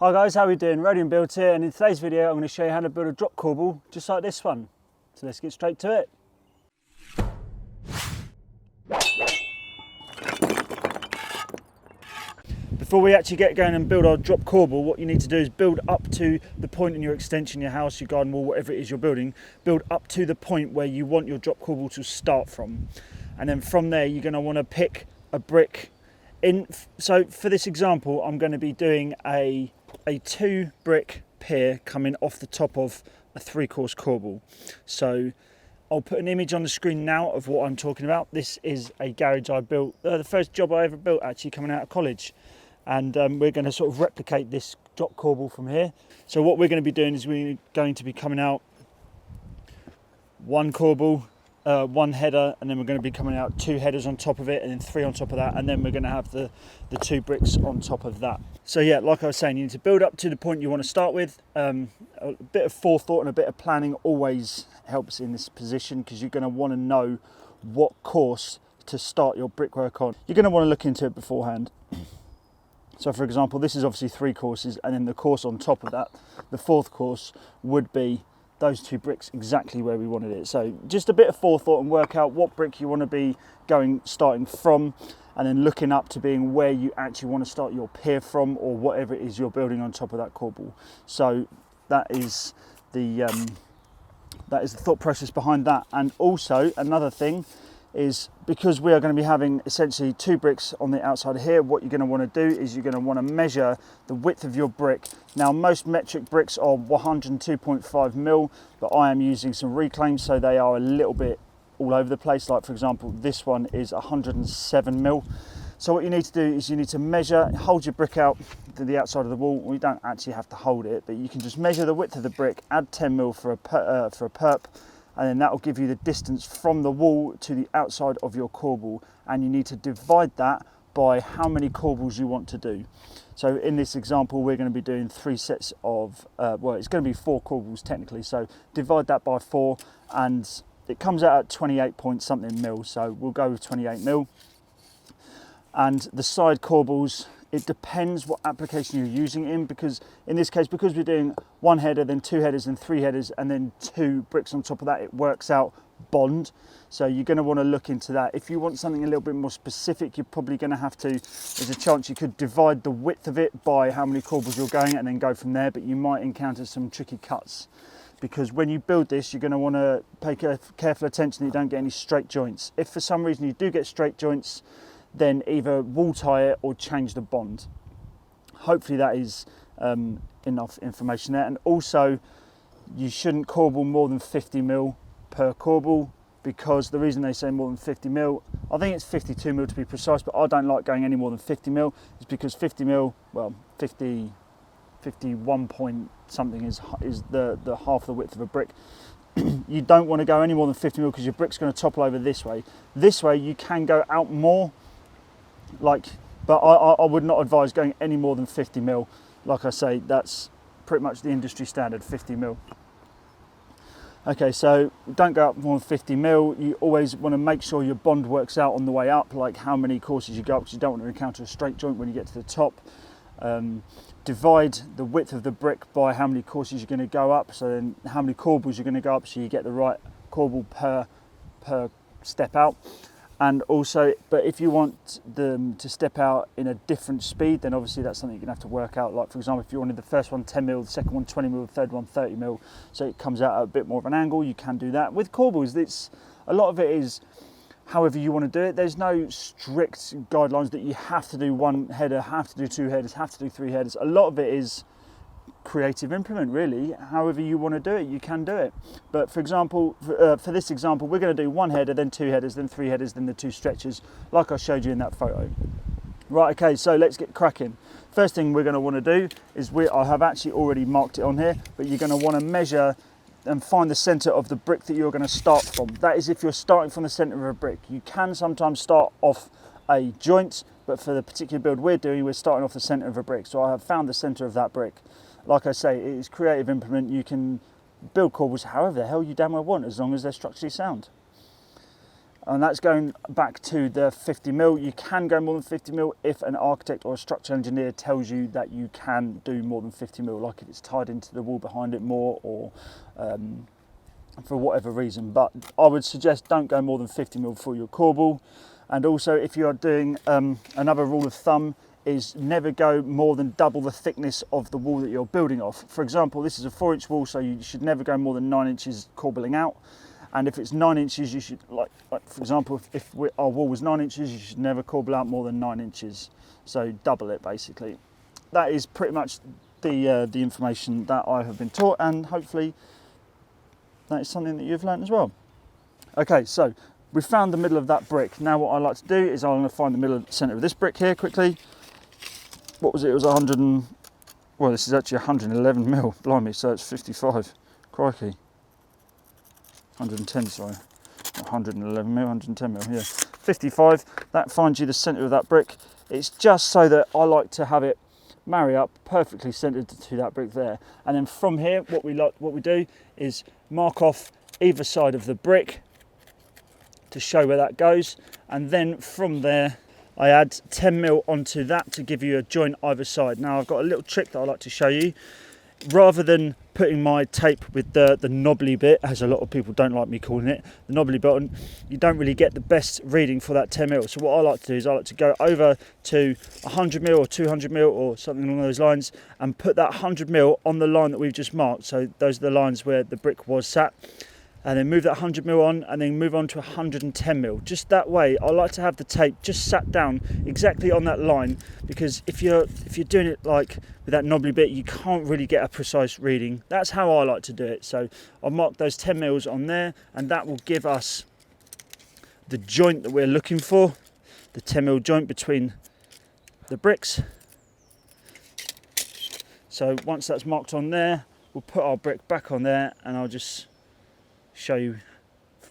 Hi guys, how are we doing? Rodian Builds here, and in today's video I'm going to show you how to build a drop corbel just like this one. So let's get straight to it. Before we actually get going and build our drop corbel, what you need to do is build up to the point in your extension, your house, your garden wall, whatever it is you're building, build up to the point where you want your drop corbel to start from. And then from there you're going to want to pick a brick in. So for this example I'm going to be doing a 2 brick pier coming off the top of a 3-course corbel. So I'll put an image on the screen now of what I'm talking about. This is a garage I built, the first job I ever built actually coming out of college. And we're going to sort of replicate this drop corbel from here. So what we're going to be doing is we're going to be coming out 1 corbel, 1 header, and then we're going to be coming out 2 headers on top of it, and then 3 on top of that, and then we're going to have the 2 bricks on top of that. So yeah, like I was saying, you need to build up to the point you want to start with. A bit of forethought and a bit of planning always helps in this position, because you're going to want to know what course to start your brickwork on. You're going to want to look into it beforehand. So for example, this is obviously 3 courses, and then the course on top of that, the 4th course, would be those 2 bricks exactly where we wanted it. So just a bit of forethought and work out what brick you want to be starting from, and then looking up to being where you actually want to start your pier from, or whatever it is you're building on top of that corbel. So that is the thought process behind that. And also another thing is, because we are going to be having essentially 2 bricks on the outside here, what you're going to want to do is you're going to want to measure the width of your brick. Now most metric bricks are 102.5 mil, but I am using some reclaims, so they are a little bit all over the place. Like for example, this one is 107 mil. So what you need to do is you need to measure, hold your brick out to the outside of the wall. We don't actually have to hold it, but you can just measure the width of the brick, add 10 mil for a perp, and then that will give you the distance from the wall to the outside of your corbel, and you need to divide that by how many corbels you want to do. So in this example we're going to be doing 3 sets of, well, it's going to be 4 corbels technically, so divide that by 4 and it comes out at 28 point something mil, so we'll go with 28 mil. And the side corbels, it depends what application you're using it in, because in this case, because we're doing 1 header, then 2 headers, and 3 headers, and then 2 bricks on top of that, it works out bond. So you're going to want to look into that. If you want something a little bit more specific, you're probably going to have to, there's a chance you could divide the width of it by how many corbels you're going at and then go from there, but you might encounter some tricky cuts. Because when you build this, you're going to want to pay careful attention that you don't get any straight joints. If for some reason you do get straight joints, then either wall tie it or change the bond. Hopefully that is enough information there. And also, you shouldn't corbel more than 50 mil per corbel, because the reason they say more than 50 mil, I think it's 52 mil to be precise, but I don't like going any more than 50 mil, is because 50 mil, well, 51 point something is the half the width of a brick. You don't want to go any more than 50 mil, because your brick's going to topple over this way. This way you can go out more, but I would not advise going any more than 50 mil. Like I say, that's pretty much the industry standard, 50 mil. Okay, so don't go up more than 50 mil. You always want to make sure your bond works out on the way up, like how many courses you go up, because you don't want to encounter a straight joint when you get to the top. Divide the width of the brick by how many courses you're going to go up, so then how many corbels you're going to go up, so you get the right corbel per step out. And also, but if you want them to step out in a different speed, then obviously that's something you're going to have to work out. Like for example, if you wanted the first one 10 mil, the second one 20 mil, the third one 30 mil, so it comes out at a bit more of an angle, you can do that. With corbels, a lot of it is however you want to do it. There's no strict guidelines that you have to do 1 header, have to do 2 headers, have to do 3 headers. A lot of it is creative implement, really. However you want to do it, you can do it. But for example, for this example, we're going to do 1 header, then 2 headers, then 3 headers, then the 2 stretchers, like I showed you in that photo. Right, okay, so let's get cracking. First thing we're going to want to do is, I have actually already marked it on here, but you're going to want to measure and find the center of the brick that you're going to start from. That is if you're starting from the center of a brick. You can sometimes start off a joint, but for the particular build we're doing, we're starting off the center of a brick. So I have found the center of that brick. Like I say, it is creative implement. You can build corbels however the hell you damn well want, as long as they're structurally sound. And that's going back to the 50mm. You can go more than 50mm if an architect or a structural engineer tells you that you can do more than 50mm, like if it's tied into the wall behind it more, or for whatever reason. But I would suggest don't go more than 50mm for your corbel. And also, if you are doing another rule of thumb is never go more than double the thickness of the wall that you're building off. For example, this is a 4-inch wall, so you should never go more than 9 inches corbeling out. And if it's 9 inches, you should, like for example, if our wall was 9 inches, you should never corbel out more than 9 inches. So double it, basically. That is pretty much the information that I have been taught, and hopefully that is something that you've learned as well. Okay, so we found the middle of that brick. Now what I like to do is I'm going to find the middle centre of this brick here quickly. What was it? It was 100 and, well, this is actually 111mm, blimey, so it's 55, crikey. 110, sorry, 111mm, 110mm, yeah. 55, that finds you the centre of that brick. It's just so that I like to have it marry up perfectly centred to that brick there. And then from here, what we do is mark off either side of the brick to show where that goes. And then from there, I add 10mm onto that to give you a joint either side. Now I've got a little trick that I like to show you. Rather than putting my tape with the knobbly bit, as a lot of people don't like me calling it, the knobbly bit on, you don't really get the best reading for that 10mm. So what I like to do is I like to go over to 100mm or 200mm or something along those lines and put that 100mm on the line that we've just marked. So those are the lines where the brick was sat. And then move that 100mm on, and then move on to 110mm. Just that way, I like to have the tape just sat down exactly on that line, because if you're doing it like with that knobbly bit, you can't really get a precise reading. That's how I like to do it. So I'll mark those 10mm on there, and that will give us the joint that we're looking for, the 10mm joint between the bricks. So once that's marked on there, we'll put our brick back on there, and I'll just show you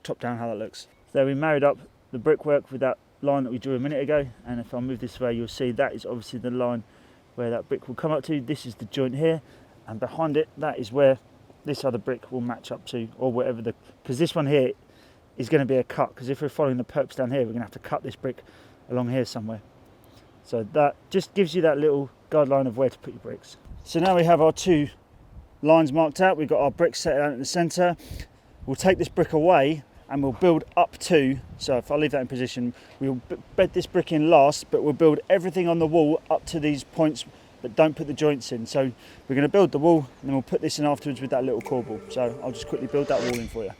top down how that looks. There, we married up the brickwork with that line that we drew a minute ago, and if I move this way, you'll see that is obviously the line where that brick will come up to. This is the joint here, and behind it, that is where this other brick will match up to, or whatever because this one here is going to be a cut, because if we're following the perps down here, we're going to have to cut this brick along here somewhere. So that just gives you that little guideline of where to put your bricks. So now we have our two lines marked out. We've got our bricks set out in the centre. We'll take this brick away and we'll build up to, so if I leave that in position, we'll bed this brick in last, but we'll build everything on the wall up to these points, but don't put the joints in. So we're going to build the wall, and then we'll put this in afterwards with that little corbel. So I'll just quickly build that wall in for you.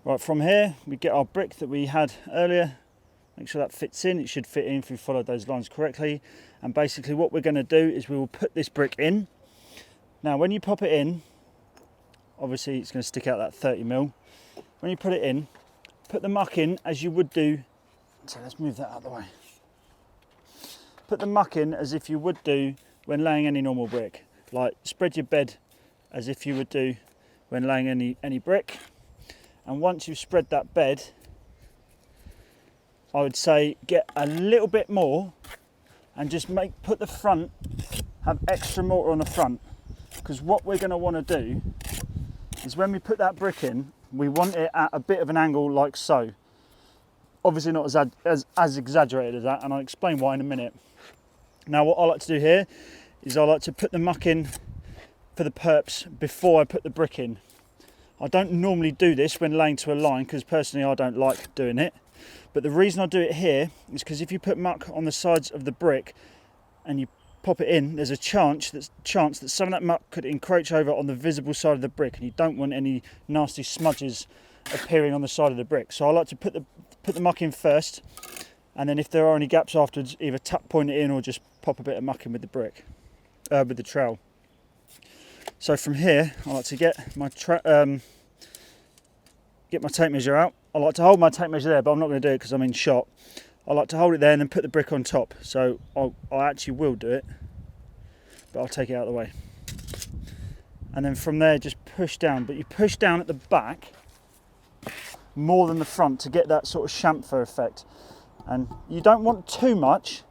Right, from here we get our brick that we had earlier. Make sure that fits in. It should fit in if we follow those lines correctly. And basically what we're going to do is we will put this brick in. Now when you pop it in, obviously it's going to stick out that 30mm. When you put it in, put the muck in as you would do. So let's move that out of the way. Put the muck in as if you would do when laying any normal brick. Like spread your bed as if you would do when laying any brick. And once you've spread that bed, I would say get a little bit more and just put the front, have extra mortar on the front. Because what we're going to want to do is when we put that brick in, we want it at a bit of an angle like so. Obviously not as exaggerated as that, and I'll explain why in a minute. Now what I like to do here is I like to put the muck in for the perps before I put the brick in. I don't normally do this when laying to a line, because personally I don't like doing it. But the reason I do it here is because if you put muck on the sides of the brick and you pop it in, there's a chance that some of that muck could encroach over on the visible side of the brick, and you don't want any nasty smudges appearing on the side of the brick. So I like to put the muck in first, and then if there are any gaps afterwards, either tuck point it in or just pop a bit of muck in with the brick, with the trowel. So from here, I like to get my tape measure out. I like to hold my tape measure there, but I'm not going to do it because I'm in shot. I like to hold it there and then put the brick on top. So I actually will do it, but I'll take it out of the way. And then from there, just push down. But you push down at the back more than the front to get that sort of chamfer effect. And you don't want too much.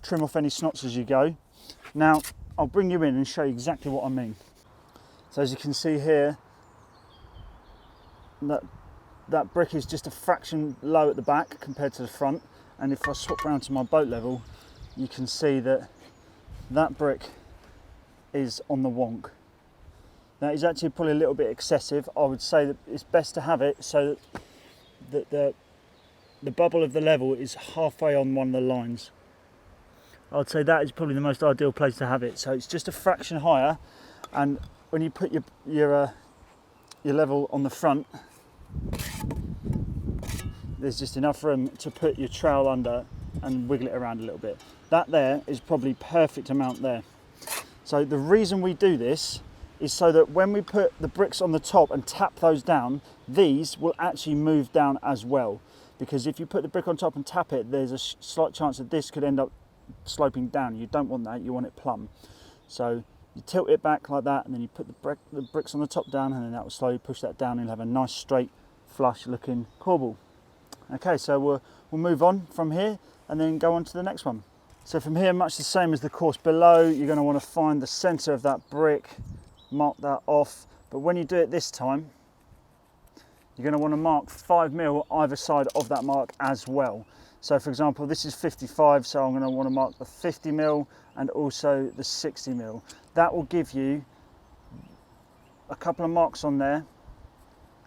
Trim off any snots as you go. Now I'll bring you in and show you exactly what I mean. So as you can see here, that brick is just a fraction low at the back compared to the front, and if I swap around to my boat level, you can see that that brick is on the wonk. That is actually probably a little bit excessive. I would say that it's best to have it so that the bubble of the level is halfway on one of the lines. I'd say that is probably the most ideal place to have it. So it's just a fraction higher, and when you put your level on the front, there's just enough room to put your trowel under and wiggle it around a little bit. That there is probably perfect amount there. So the reason we do this is so that when we put the bricks on the top and tap those down, these will actually move down as well. Because if you put the brick on top and tap it, there's a slight chance that this could end up sloping down. You don't want that, you want it plumb. So you tilt it back like that, and then you put the bricks on the top down, and then that will slowly push that down, and you'll have a nice straight flush looking corbel. Okay, so we'll move on from here and then go on to the next one. So from here, much the same as the course below, you're going to want to find the center of that brick, mark that off, but when you do it this time, you're going to want to mark 5mm either side of that mark as well. So for example, this is 55, so I'm going to want to mark the 50mm and also the 60mm. That will give you a couple of marks on there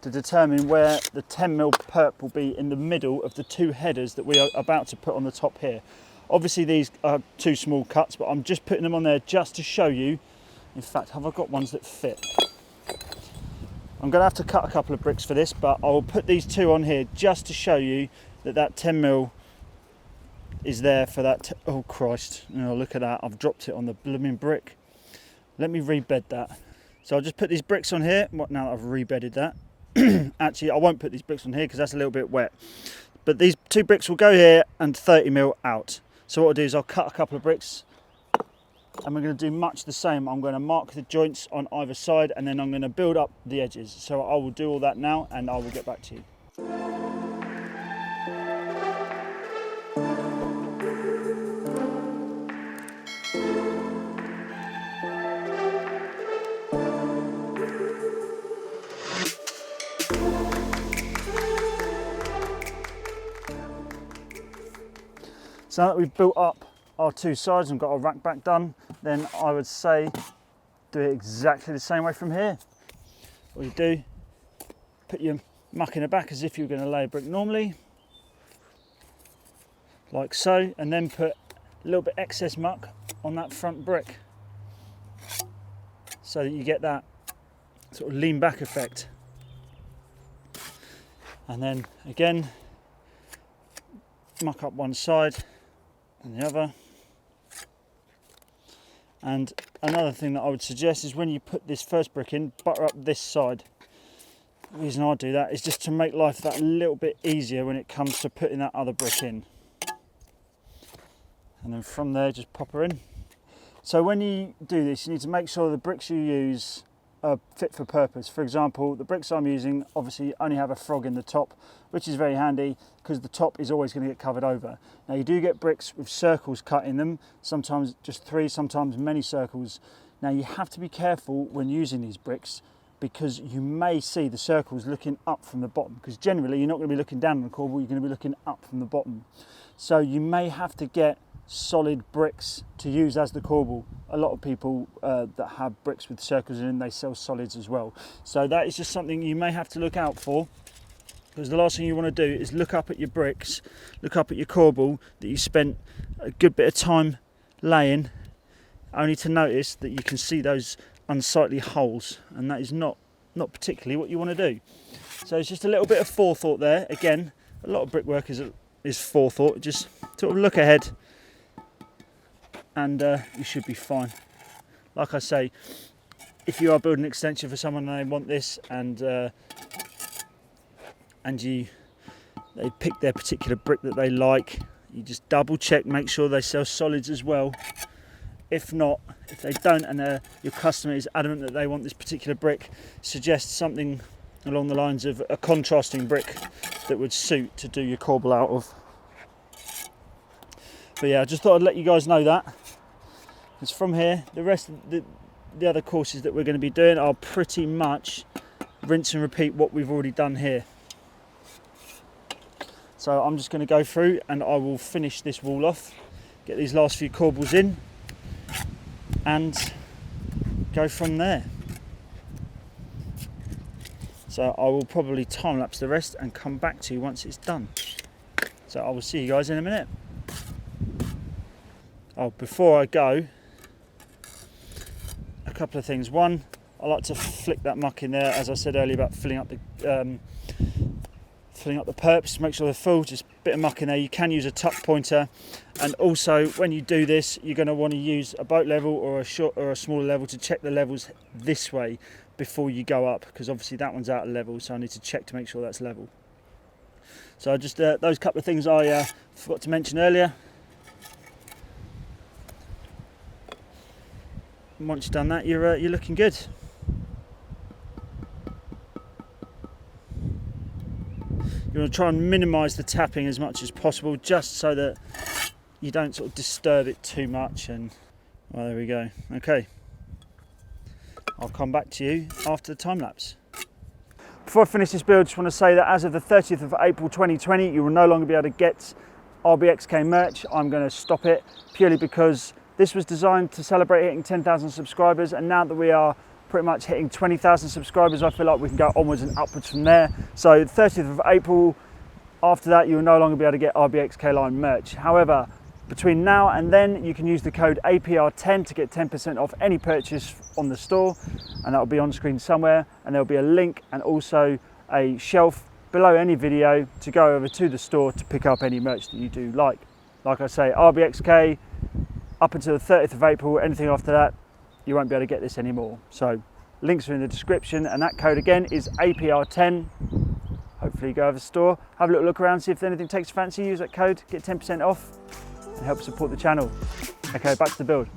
to determine where the 10mm perp will be in the middle of the two headers that we are about to put on the top here. Obviously these are two small cuts, but I'm just putting them on there just to show you. In fact, have I got ones that fit? I'm going to have to cut a couple of bricks for this, but I'll put these two on here just to show you that 10mm is there for that. Oh Christ, oh, look at that, I've dropped it on the blooming brick. Let me rebed that. So I'll just put these bricks on here. Now that I've rebedded that. Actually, I won't put these bricks on here because that's a little bit wet. But these two bricks will go here and 30mm out. So what I'll do is I'll cut a couple of bricks, and we're going to do much the same. I'm going to mark the joints on either side, and then I'm going to build up the edges. So I will do all that now, and I will get back to you. So now that we've built up our two sides and got our rack back done, then I would say do it exactly the same way from here. What you do, put your muck in the back as if you were going to lay a brick normally, like so, and then put a little bit excess muck on that front brick so that you get that sort of lean back effect. And then again, muck up one side and the other. And another thing that I would suggest is when you put this first brick in, butter up this side. The reason I do that is just to make life that little bit easier when it comes to putting that other brick in. And then from there, just pop her in. So when you do this, you need to make sure the bricks you use are fit for purpose. For example, the bricks I'm using obviously only have a frog in the top, which is very handy because the top is always going to get covered over. Now you do get bricks with circles cut in them, sometimes just 3, sometimes many circles. Now you have to be careful when using these bricks because you may see the circles looking up from the bottom, because generally you're not going to be looking down on the corbel, you're going to be looking up from the bottom. So you may have to get solid bricks to use as the corbel. A lot of people that have bricks with circles in them, they sell solids as well. So that is just something you may have to look out for, because the last thing you want to do is look up at your bricks, look up at your corbel that you spent a good bit of time laying, only to notice that you can see those unsightly holes, and that is not particularly what you want to do. So it's just a little bit of forethought there. Again, a lot of brickwork is forethought. Just sort of look ahead, and you should be fine. Like I say, if you are building an extension for someone and they want this, and they pick their particular brick that they like, you just double check, make sure they sell solids as well. If not, if they don't, and your customer is adamant that they want this particular brick, suggest something along the lines of a contrasting brick that would suit to do your corbel out of. But yeah, I just thought I'd let you guys know that. Because from here, the rest of the other courses that we're going to be doing are pretty much rinse and repeat what we've already done here. So I'm just going to go through and I will finish this wall off, get these last few corbels in and go from there. So I will probably time lapse the rest and come back to you once it's done. So I will see you guys in a minute. Oh, before I go, a couple of things. One, I like to flick that muck in there, as I said earlier about filling up the perps, make sure they're full, just a bit of muck in there. You can use a tuck pointer, and also when you do this, you're going to want to use a boat level or a short or a smaller level to check the levels this way before you go up, because obviously that one's out of level, so I need to check to make sure that's level. So just those couple of things I forgot to mention earlier. And once you've done that, you're looking good. You want to try and minimise the tapping as much as possible, just so that you don't sort of disturb it too much. And well, there we go. Okay, I'll come back to you after the time lapse. Before I finish this build, I just want to say that as of the 30th of April 2020, you will no longer be able to get RBXK merch. I'm going to stop it purely because this was designed to celebrate hitting 10,000 subscribers, and now that we are pretty much hitting 20,000 subscribers, I feel like we can go onwards and upwards from there. So 30th of April, after that, you will no longer be able to get RBXK line merch. However, between now and then, you can use the code APR10 to get 10% off any purchase on the store, and that will be on screen somewhere, and there'll be a link and also a shelf below any video to go over to the store to pick up any merch that you do like. Like I say, RBXK, up until the 30th of April, anything after that, you won't be able to get this anymore. So links are in the description, and that code again is APR10. Hopefully you go over the store, have a little look around, see if anything takes your fancy, use that code, get 10% off and help support the channel. Okay, back to the build.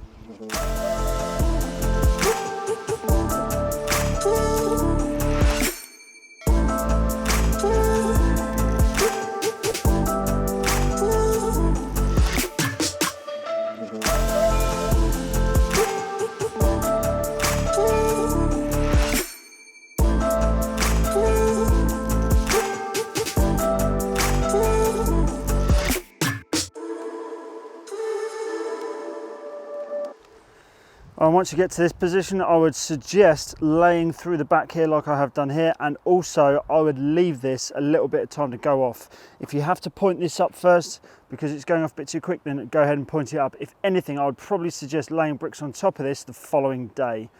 And once you get to this position, I would suggest laying through the back here like I have done here, and also I would leave this a little bit of time to go off. If you have to point this up first because it's going off a bit too quick, then go ahead and point it up. If anything, I would probably suggest laying bricks on top of this the following day.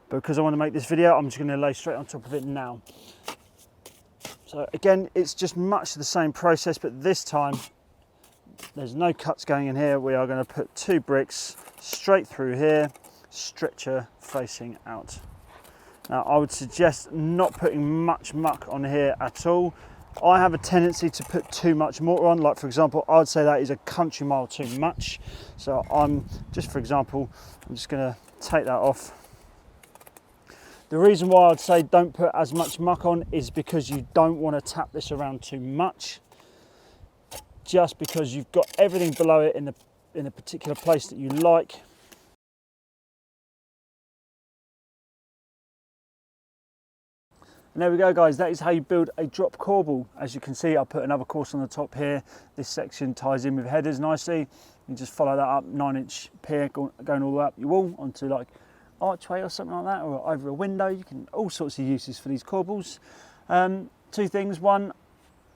But because I want to make this video, I'm just going to lay straight on top of it now. So again, it's just much the same process, but this time there's no cuts going in here. We are going to put 2 bricks straight through here, stretcher facing out. Now I would suggest not putting much muck on here at all. I have a tendency to put too much mortar on, like for example, I would say that is a country mile too much. So I'm just going to take that off. The reason why I'd say don't put as much muck on is because you don't want to tap this around too much, just because you've got everything below it in a particular place that you like. And there we go, guys, that is how you build a drop corbel. As you can see, I put another course on the top here. This section ties in with headers nicely. You just follow that up, 9-inch pier going all the way up your wall onto like archway or something like that, or over a window. You can all sorts of uses for these corbels. 2 things. One,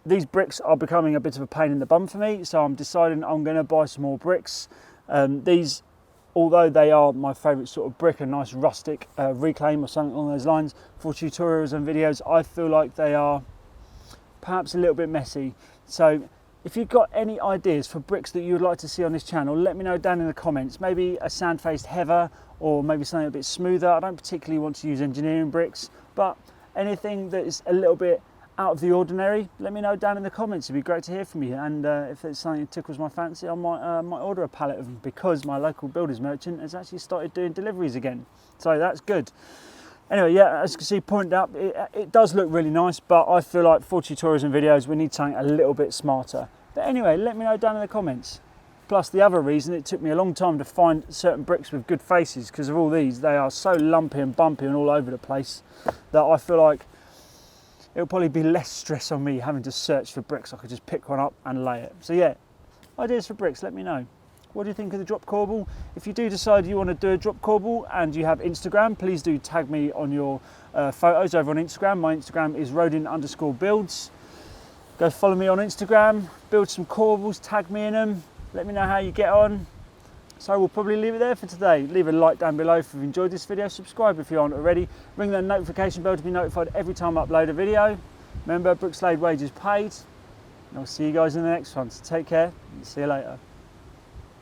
these bricks are becoming a bit of a pain in the bum for me, so I'm deciding I'm going to buy some more bricks. These, although they are my favourite sort of brick, a nice rustic reclaim or something along those lines, for tutorials and videos, I feel like they are perhaps a little bit messy. So if you've got any ideas for bricks that you would like to see on this channel, let me know down in the comments. Maybe a sand-faced heather, or maybe something a bit smoother. I don't particularly want to use engineering bricks, but anything that is a little bit out of the ordinary, let me know down in the comments. It'd be great to hear from you, and if it's something that tickles my fancy, I might order a pallet of them, because my local builders merchant has actually started doing deliveries again, so that's good. Anyway, yeah, as you can see, pointed up, it does look really nice, but I feel like for tutorials and videos we need something a little bit smarter. But anyway, let me know down in the comments. Plus the other reason, it took me a long time to find certain bricks with good faces because of all these. They are so lumpy and bumpy and all over the place that I feel like it'll probably be less stress on me having to search for bricks. I could just pick one up and lay it. So yeah, ideas for bricks, let me know. What do you think of the drop corbel? If you do decide you want to do a drop corbel and you have Instagram, please do tag me on your photos over on Instagram. My Instagram is rodin_builds. Go follow me on Instagram, build some corbels, tag me in them, let me know how you get on. So we'll probably leave it there for today. Leave a like down below if you've enjoyed this video, subscribe if you aren't already, ring that notification bell to be notified every time I upload a video. Remember, bricks laid, wages paid, and I'll see you guys in the next one. So take care, and see you later.